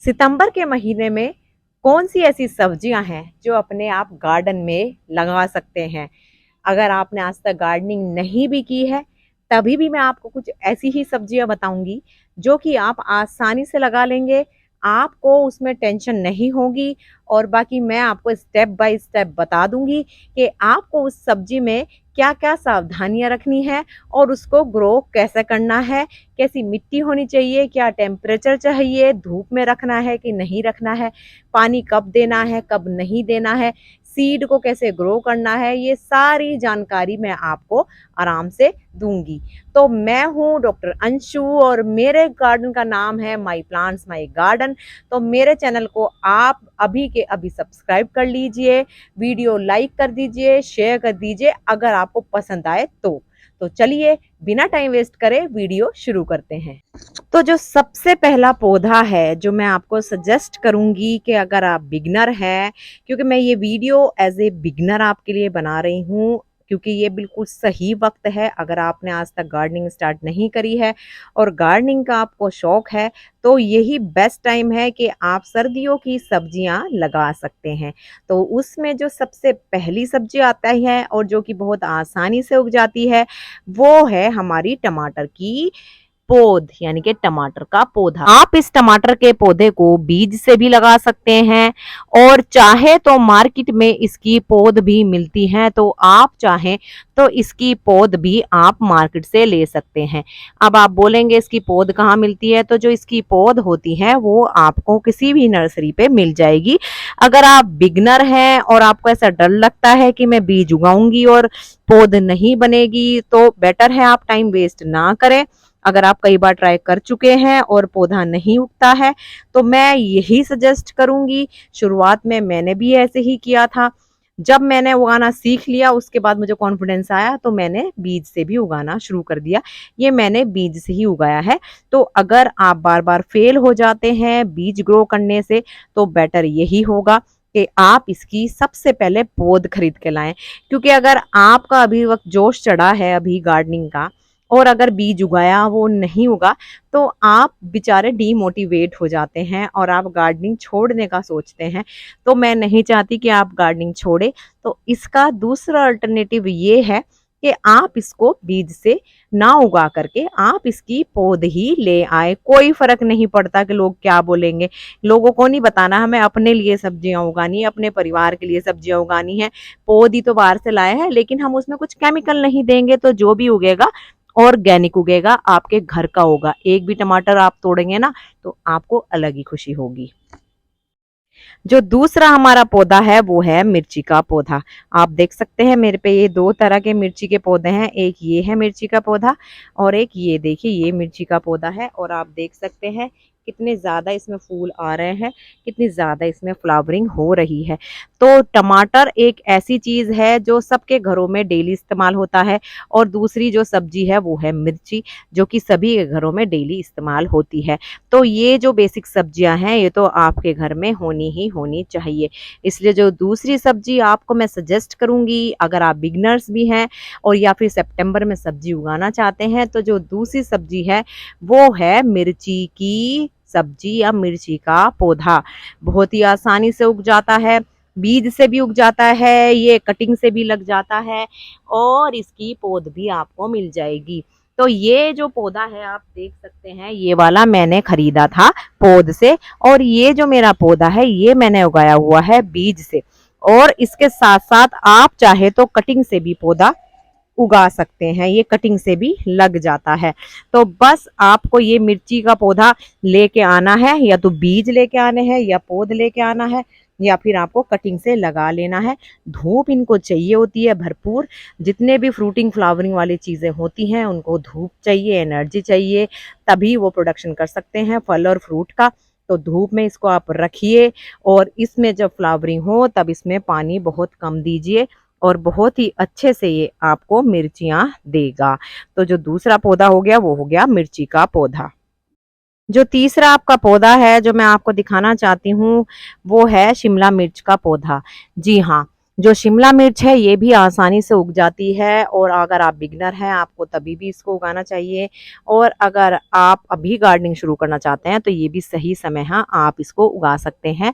सितंबर के महीने में कौन सी ऐसी सब्जियां हैं जो अपने आप गार्डन में लगा सकते हैं। अगर आपने आज तक गार्डनिंग नहीं भी की है, तभी भी मैं आपको कुछ ऐसी ही सब्जियां बताऊंगी जो कि आप आसानी से लगा लेंगे। आपको उसमें टेंशन नहीं होगी और बाकी मैं आपको स्टेप बाय स्टेप बता दूंगी कि आपको उस सब्जी में क्या क्या सावधानियां रखनी है और उसको ग्रो कैसे करना है, कैसी मिट्टी होनी चाहिए, क्या टेम्परेचर चाहिए, धूप में रखना है कि नहीं रखना है, पानी कब देना है कब नहीं देना है, सीड को कैसे ग्रो करना है, ये सारी जानकारी मैं आपको आराम से दूंगी। तो मैं हूँ डॉक्टर अंशु और मेरे गार्डन का नाम है माई प्लांट्स माई गार्डन। तो मेरे चैनल को आप अभी के अभी सब्सक्राइब कर लीजिए, वीडियो लाइक कर दीजिए, शेयर कर दीजिए अगर आपको पसंद आए तो चलिए बिना टाइम वेस्ट करे वीडियो शुरू करते हैं। तो जो सबसे पहला पौधा है जो मैं आपको सजेस्ट करूंगी कि अगर आप बिगनर हैं, क्योंकि मैं ये वीडियो एज ए बिगनर आपके लिए बना रही हूँ, क्योंकि ये बिल्कुल सही वक्त है अगर आपने आज तक गार्डनिंग स्टार्ट नहीं करी है और गार्डनिंग का आपको शौक है, तो यही बेस्ट टाइम है कि आप सर्दियों की सब्जियां लगा सकते हैं। तो उसमें जो सबसे पहली सब्जी आता है और जो कि बहुत आसानी से उग जाती है, वो है हमारी टमाटर की पौध यानी कि टमाटर का पौधा। आप इस टमाटर के पौधे को बीज से भी लगा सकते हैं और चाहे तो मार्केट में इसकी पौध भी मिलती है, तो आप चाहें तो इसकी पौध भी आप मार्केट से ले सकते हैं। अब आप बोलेंगे इसकी पौध कहाँ मिलती है, तो जो इसकी पौध होती है वो आपको किसी भी नर्सरी पे मिल जाएगी। अगर आप बिगनर हैं और आपको ऐसा डर लगता है कि मैं बीज उगाऊंगी और पौध नहीं बनेगी, तो बेटर है आप टाइम वेस्ट ना करें। अगर आप कई बार ट्राई कर चुके हैं और पौधा नहीं उगता है, तो मैं यही सजेस्ट करूंगी। शुरुआत में मैंने भी ऐसे ही किया था। जब मैंने उगाना सीख लिया उसके बाद मुझे कॉन्फिडेंस आया तो मैंने बीज से भी उगाना शुरू कर दिया। ये मैंने बीज से ही उगाया है। तो अगर आप बार बार फेल हो जाते हैं बीज ग्रो करने से, तो बेटर यही होगा कि आप इसकी सबसे पहले पौध खरीद के लाएं। क्योंकि अगर आपका अभी वक्त जोश चढ़ा है अभी गार्डनिंग का और अगर बीज उगाया वो नहीं उगा, तो आप बेचारे डीमोटिवेट हो जाते हैं और आप गार्डनिंग छोड़ने का सोचते हैं। तो मैं नहीं चाहती कि आप गार्डनिंग छोड़े। तो इसका दूसरा अल्टरनेटिव ये है कि आप इसको बीज से ना उगा करके आप इसकी पौध ही ले आए। कोई फर्क नहीं पड़ता कि लोग क्या बोलेंगे, लोगों को नहीं बताना हमें अपने लिए सब्जियां उगानी है, अपने परिवार के लिए सब्जियां उगानी है। पौध ही तो बाहर से लाए हैं, लेकिन हम उसमें कुछ केमिकल नहीं देंगे, तो जो भी उगेगा ऑर्गेनिक उगेगा, आपके घर का होगा। एक भी टमाटर आप तोड़ेंगे ना तो आपको अलग ही खुशी होगी। जो दूसरा हमारा पौधा है वो है मिर्ची का पौधा। आप देख सकते हैं मेरे पे ये दो तरह के मिर्ची के पौधे हैं, एक ये है मिर्ची का पौधा और एक ये देखिए ये मिर्ची का पौधा है। और आप देख सकते हैं कितने ज्यादा इसमें फूल आ रहे हैं, कितनी ज्यादा इसमें फ्लावरिंग हो रही है। तो टमाटर एक ऐसी चीज है जो सबके घरों में डेली इस्तेमाल होता है। और दूसरी जो सब्जी है वो है मिर्ची, जो कि सभी के घरों में डेली इस्तेमाल होती है। तो ये जो बेसिक सब्जियां हैं ये तो आपके घर में होनी ही होनी चाहिए। इसलिए जो दूसरी सब्जी आपको मैं सजेस्ट करूंगी, अगर आप बिगनर्स भी हैं और या फिर सितंबर में सब्जी उगाना चाहते हैं, तो जो दूसरी सब्जी है वो है मिर्ची की सब्जी या मिर्ची का पौधा। बहुत ही आसानी से उग जाता है, बीज से भी उग जाता है, ये कटिंग से भी लग जाता है और इसकी पौध भी आपको मिल जाएगी। तो ये जो पौधा है आप देख सकते हैं, ये वाला मैंने खरीदा था पौध से और ये जो मेरा पौधा है ये मैंने उगाया हुआ है बीज से। और इसके साथ साथ आप चाहे तो कटिंग से भी पौधा उगा सकते हैं, ये कटिंग से भी लग जाता है। तो बस आपको ये मिर्ची का पौधा लेके आना है, या तो बीज लेके आने हैं या पौध लेके आना है, या फिर आपको कटिंग से लगा लेना है। धूप इनको चाहिए होती है भरपूर। जितने भी फ्रूटिंग फ्लावरिंग वाली चीजें होती हैं उनको धूप चाहिए, एनर्जी चाहिए, तभी वो प्रोडक्शन कर सकते हैं फल और फ्रूट का। तो धूप में इसको आप रखिए और इसमें जब फ्लावरिंग हो तब इसमें पानी बहुत कम दीजिए और बहुत ही अच्छे से ये आपको मिर्चियां देगा। तो जो दूसरा पौधा हो गया वो हो गया मिर्ची का पौधा। जो तीसरा आपका पौधा है जो मैं आपको दिखाना चाहती हूँ वो है शिमला मिर्च का पौधा। जी हाँ, जो शिमला मिर्च है ये भी आसानी से उग जाती है, और अगर आप बिगनर हैं आपको तभी भी इसको उगाना चाहिए, और अगर आप अभी गार्डनिंग शुरू करना चाहते हैं तो ये भी सही समय है, आप इसको उगा सकते हैं।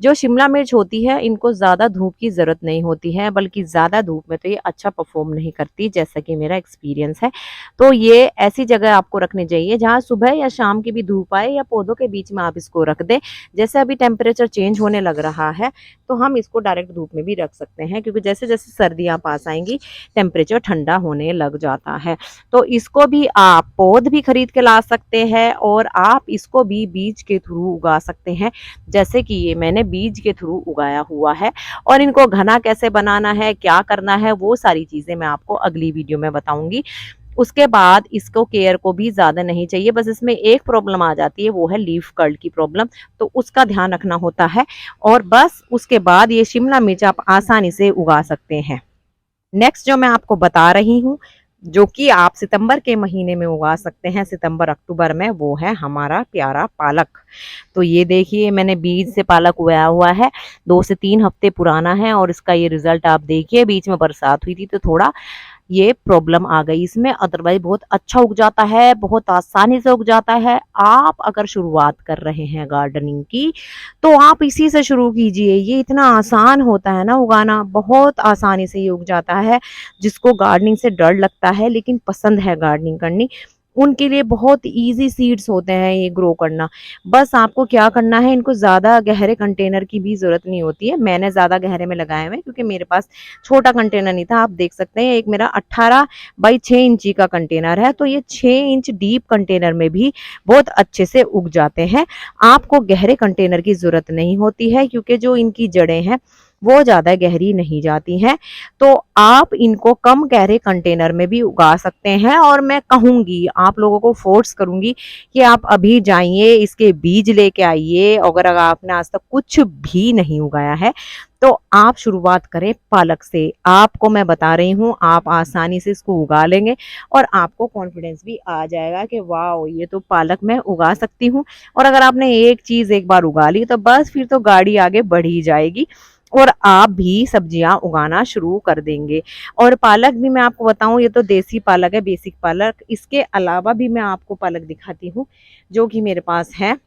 जो शिमला मिर्च होती है इनको ज़्यादा धूप की ज़रूरत नहीं होती है, बल्कि ज़्यादा धूप में तो ये अच्छा परफॉर्म नहीं करती, जैसा कि मेरा एक्सपीरियंस है। तो ये ऐसी जगह आपको रखनी चाहिए जहाँ सुबह या शाम की भी धूप आए, या पौधों के बीच में आप इसको रख दें। जैसे अभी टेम्परेचर चेंज होने लग रहा है तो हम इसको डायरेक्ट धूप में भी रख सकते हैं, क्योंकि जैसे जैसे सर्दियाँ पास आएंगी टेम्परेचर ठंडा होने लग जाता है। तो इसको भी आप पौध भी खरीद के ला सकते हैं, और आप इसको भी बीज के थ्रू उगा सकते हैं, जैसे कि ये मैंने बीज के थ्रू उगाया हुआ है। और इनको घना कैसे बनाना है, क्या करना है, वो सारी चीज़ें मैं आपको अगली वीडियो में बताऊंगी। उसके बाद इसको केयर को भी ज़्यादा नहीं चाहिए, बस इसमें एक प्रॉब्लम आ जाती है, वो है लीफ कर्ल की प्रॉब्लम, तो उसका ध्यान रखना होता है। और बस उसके बाद ये शिमला मिर्च आप आसानी से उगा सकते हैं। नेक्स्ट जो मैं आपको बता रही हूँ, जो कि आप सितंबर के महीने में उगा सकते हैं, सितंबर अक्टूबर में, वो है हमारा प्यारा पालक। तो ये देखिए मैंने बीज से पालक उगाया हुआ है, 2 से 3 हफ्ते पुराना है, और इसका ये रिजल्ट आप देखिए। बीच में बरसात हुई थी तो थोड़ा ये प्रॉब्लम आ गई इसमें, अदरवाइज बहुत अच्छा उग जाता है, बहुत आसानी से उग जाता है। आप अगर शुरुआत कर रहे हैं गार्डनिंग की तो आप इसी से शुरू कीजिए, ये इतना आसान होता है ना उगाना, बहुत आसानी से ये उग जाता है। जिसको गार्डनिंग से डर लगता है लेकिन पसंद है गार्डनिंग करनी, उनके लिए बहुत इजी सीड्स होते हैं ये ग्रो करना। बस आपको क्या करना है, इनको ज़्यादा गहरे कंटेनर की भी ज़रूरत नहीं होती है। मैंने ज़्यादा गहरे में लगाए हुए क्योंकि मेरे पास छोटा कंटेनर नहीं था। आप देख सकते हैं एक मेरा 18 बाई 6 इंची का कंटेनर है, तो ये 6 इंच डीप कंटेनर में भी बहुत अच्छे से उग जाते हैं। आपको गहरे कंटेनर की ज़रूरत नहीं होती है, क्योंकि जो इनकी जड़ें हैं वो ज़्यादा गहरी नहीं जाती हैं। तो आप इनको कम गहरे कंटेनर में भी उगा सकते हैं, और मैं कहूँगी आप लोगों को फोर्स करूँगी कि आप अभी जाइए इसके बीज लेके आइए। अगर आपने आज तक कुछ भी नहीं उगाया है तो आप शुरुआत करें पालक से। आपको मैं बता रही हूँ आप आसानी से इसको उगा लेंगे, और आपको कॉन्फिडेंस भी आ जाएगा कि वाह ये तो पालक मैं उगा सकती हूँ। और अगर आपने एक चीज़ एक बार उगा ली तो बस फिर तो गाड़ी आगे बढ़ ही जाएगी, और आप भी सब्जियां उगाना शुरू कर देंगे। और पालक भी मैं आपको बताऊं, ये तो देसी पालक है, बेसिक पालक। इसके अलावा भी मैं आपको पालक दिखाती हूँ जो कि मेरे पास है।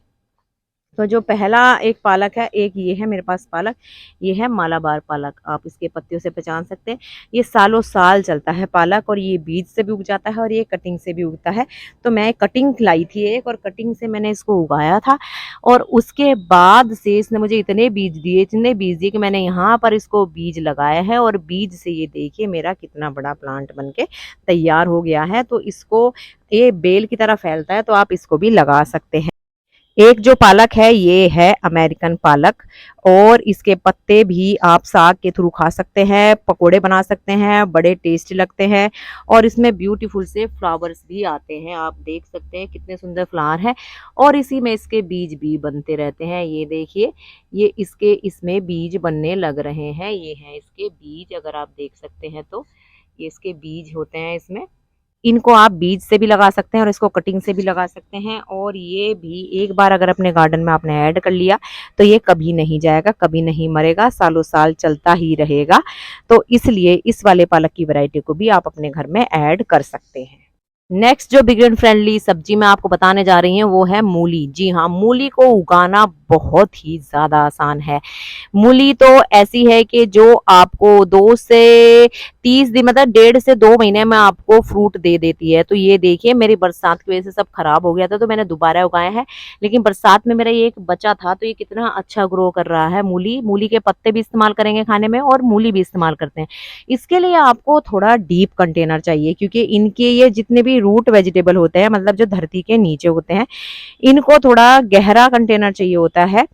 तो जो पहला एक पालक है, एक ये है मेरे पास पालक, ये है मालाबार पालक। आप इसके पत्तियों से पहचान सकते हैं, ये सालों साल चलता है पालक, और ये बीज से भी उग जाता है और ये कटिंग से भी उगता है। तो मैं कटिंग लाई थी एक, और कटिंग से मैंने इसको उगाया था, और उसके बाद से इसने मुझे इतने बीज दिए, इतने बीज दिए कि मैंने यहाँ पर इसको बीज लगाया है, और बीज से ये देखिए मेरा कितना बड़ा प्लांट बन के तैयार हो गया है। तो इसको ये बेल की तरह फैलता है, तो आप इसको भी लगा सकते हैं। एक जो पालक है ये है अमेरिकन पालक, और इसके पत्ते भी आप साग के थ्रू खा सकते हैं, पकोड़े बना सकते हैं, बड़े टेस्टी लगते हैं। और इसमें ब्यूटीफुल से फ्लावर्स भी आते हैं, आप देख सकते हैं कितने सुंदर फ्लावर हैं। और इसी में इसके बीज भी बनते रहते हैं, ये देखिए ये इसके इसमें बीज बनने लग रहे हैं, ये हैं इसके बीज, अगर आप देख सकते हैं तो ये इसके बीज होते हैं इसमें। इनको आप बीज से भी लगा सकते हैं और इसको कटिंग से भी लगा सकते हैं। और ये भी एक बार अगर अपने गार्डन में आपने ऐड कर लिया तो ये कभी नहीं जाएगा, कभी नहीं मरेगा, सालों साल चलता ही रहेगा। तो इसलिए इस वाले पालक की वैरायटी को भी आप अपने घर में ऐड कर सकते हैं। नेक्स्ट जो बिगिनर फ्रेंडली सब्जी मैं आपको बताने जा रही हूँ वो है मूली। जी हाँ, मूली को उगाना बहुत ही ज़्यादा आसान है। मूली तो ऐसी है कि जो आपको 2 से 30 दिन, मतलब 1.5 से 2 महीने में आपको फ्रूट दे देती है। तो ये देखिए मेरी बरसात की वजह से सब खराब हो गया था, तो मैंने दोबारा उगाया है, लेकिन बरसात में मेरा ये एक बचा था, तो ये कितना अच्छा ग्रो कर रहा है। मूली, मूली के पत्ते भी इस्तेमाल करेंगे खाने में, और मूली भी इस्तेमाल करते हैं। इसके लिए आपको थोड़ा डीप कंटेनर चाहिए, क्योंकि इनके ये जितने भी रूट वेजिटेबल होते हैं, मतलब जो धरती के नीचे होते हैं, इनको थोड़ा गहरा कंटेनर चाहिए होता है,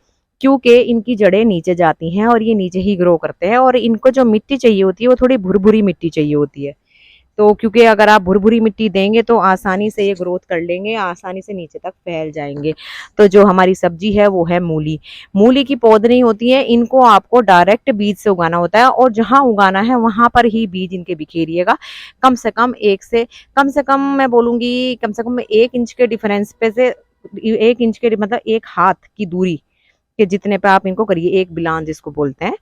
क्योंकि इनकी जड़ें नीचे जाती हैं और ये नीचे ही ग्रो करते हैं। और इनको जो मिट्टी चाहिए होती है वो थोड़ी भुरभुरी मिट्टी चाहिए होती है। तो क्योंकि अगर आप भुरभुरी मिट्टी देंगे तो आसानी से ये ग्रोथ कर लेंगे, आसानी से नीचे तक फैल जाएंगे। तो जो हमारी सब्जी है वो है मूली। मूली की पौधनी होती है, इनको आपको डायरेक्ट बीज से उगाना होता है, और जहाँ उगाना है वहां पर ही बीज इनके बिखेरिएगा। कम से कम मैं बोलूंगी कम से कम 1 इंच के डिफरेंस पे से, 1 इंच के मतलब 1 हाथ की दूरी कि जितने पे आप इनको करिए, एक बिलान जिसको बोलते हैं,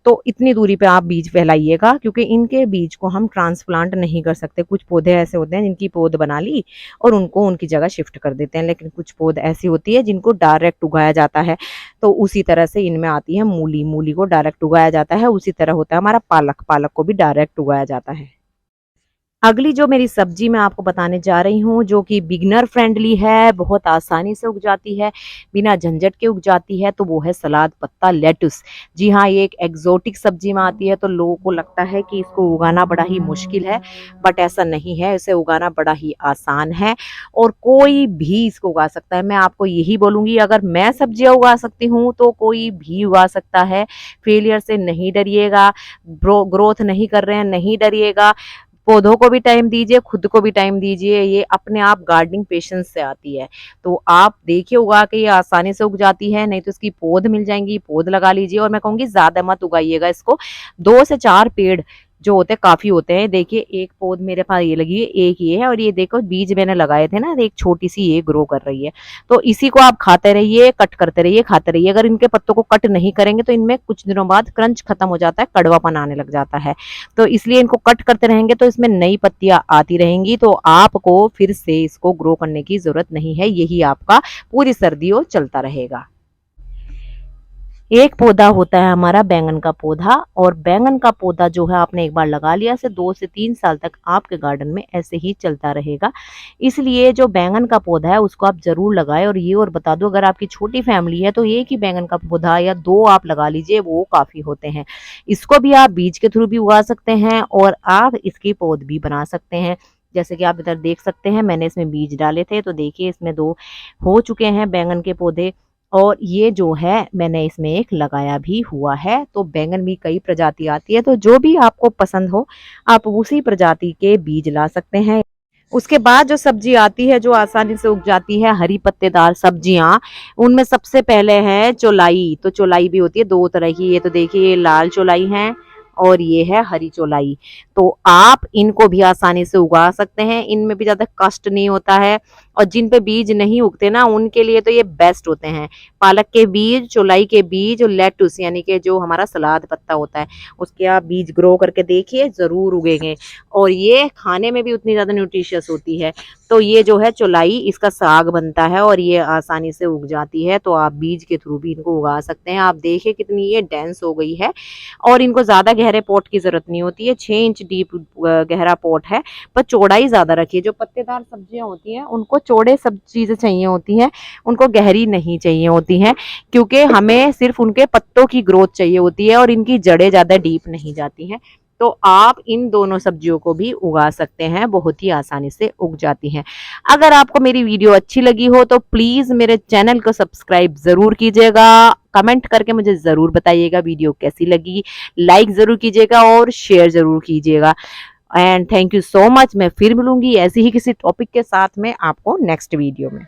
तो इतनी दूरी पे आप बीज फैलाइएगा, क्योंकि इनके बीज को हम ट्रांसप्लांट नहीं कर सकते। कुछ पौधे ऐसे होते हैं जिनकी पौध बना ली और उनको उनकी जगह शिफ्ट कर देते हैं, लेकिन कुछ पौध ऐसी होती है जिनको डायरेक्ट उगाया जाता है। तो उसी तरह से इनमें आती है मूली, मूली को डायरेक्ट उगाया जाता है। उसी तरह होता है हमारा पालक, पालक को भी डायरेक्ट उगाया जाता है। अगली जो मेरी सब्जी मैं आपको बताने जा रही हूँ, जो कि बिगनर फ्रेंडली है, बहुत आसानी से उग जाती है, बिना झंझट के उग जाती है, तो वो है सलाद पत्ता लेटुस। जी हाँ, ये एक एग्जोटिक सब्जी में आती है, तो लोगों को लगता है कि इसको उगाना बड़ा ही मुश्किल है, बट ऐसा नहीं है, इसे उगाना बड़ा ही आसान है और कोई भी इसको उगा सकता है। मैं आपको यही बोलूंगी, अगर मैं सब्जियां उगा सकती हूँ तो कोई भी उगा सकता है। फेलियर से नहीं डरिएगा, ग्रोथ नहीं कर रहे हैं नहीं डरिएगा, पौधों को भी टाइम दीजिए, खुद को भी टाइम दीजिए, ये अपने आप गार्डनिंग पेशेंस से आती है। तो आप देखिए उगा के, ये आसानी से उग जाती है, नहीं तो इसकी पौध मिल जाएंगी, पौध लगा लीजिए। और मैं कहूंगी ज्यादा मत उगाइएगा इसको, 2 से 4 पेड़ जो होते हैं काफी होते हैं। देखिए एक पौध मेरे पास ये लगी है, एक ये है, और ये देखो बीज मैंने लगाए थे ना, एक छोटी सी ये ग्रो कर रही है। तो इसी को आप खाते रहिए, कट करते रहिए, खाते रहिए। अगर इनके पत्तों को कट नहीं करेंगे तो इनमें कुछ दिनों बाद क्रंच खत्म हो जाता है, कड़वापन आने लग जाता है। तो इसलिए इनको कट करते रहेंगे तो इसमें नई पत्तियां आती रहेंगी, तो आपको फिर से इसको ग्रो करने की जरूरत नहीं है, यही आपका पूरी सर्दियों चलता रहेगा। एक पौधा होता है हमारा बैंगन का पौधा, और बैंगन का पौधा जो है आपने एक बार लगा लिया से 2 से 3 साल तक आपके गार्डन में ऐसे ही चलता रहेगा। इसलिए जो बैंगन का पौधा है उसको आप जरूर लगाएं। और ये और बता दो, अगर आपकी छोटी फैमिली है तो एक ही बैंगन का पौधा या 2 आप लगा लीजिए, वो काफी होते हैं। इसको भी आप बीज के थ्रू भी उगा सकते हैं और आप इसकी पौध भी बना सकते हैं। जैसे कि आप इधर देख सकते हैं, मैंने इसमें बीज डाले थे, तो देखिए इसमें 2 हो चुके हैं बैंगन के पौधे। और ये जो है मैंने इसमें एक लगाया भी हुआ है। तो बैंगन भी कई प्रजाति आती है, तो जो भी आपको पसंद हो आप उसी प्रजाति के बीज ला सकते हैं। उसके बाद जो सब्जी आती है जो आसानी से उग जाती है, हरी पत्तेदार सब्जियां, उनमें सबसे पहले है चौलाई। तो चौलाई भी होती है 2 तरह की, ये तो देखिए ये लाल चौलाई है और ये है हरी चौलाई। तो आप इनको भी आसानी से उगा सकते हैं, इनमें भी ज्यादा कष्ट नहीं होता है। और जिन पे बीज नहीं उगते ना, उनके लिए तो ये बेस्ट होते हैं। पालक के बीज, चौलाई के बीज और लेटुस यानी कि जो हमारा सलाद पत्ता होता है, उसके आप बीज ग्रो करके देखिए, जरूर उगेंगे। और ये खाने में भी उतनी ज्यादा न्यूट्रिशियस होती है। तो ये जो है चौलाई, इसका साग बनता है और ये आसानी से उग जाती है, तो आप बीज के थ्रू भी इनको उगा सकते हैं। आप देखिए कितनी ये डेंस हो गई है। और इनको ज्यादा गहरे पॉट की जरूरत नहीं होती है, 6 इंच डीप गहरा पॉट है, पर चौड़ाई ज्यादा रखिए। जो पत्तेदार सब्जियां होती हैं उनको चौड़े सब चीजें चाहिए होती हैं, उनको गहरी नहीं चाहिए होती हैं, क्योंकि हमें सिर्फ उनके पत्तों की ग्रोथ चाहिए होती है और इनकी जड़ें ज्यादा डीप नहीं जाती हैं। तो आप इन दोनों सब्जियों को भी उगा सकते हैं, बहुत ही आसानी से उग जाती हैं। अगर आपको मेरी वीडियो अच्छी लगी हो तो प्लीज मेरे चैनल को सब्सक्राइब जरूर कीजिएगा, कमेंट करके मुझे जरूर बताइएगा वीडियो कैसी लगी, लाइक जरूर कीजिएगा और शेयर जरूर कीजिएगा। And thank you so much. मैं फिर मिलूंगी ऐसे ही किसी टॉपिक के साथ में आपको नेक्स्ट वीडियो में।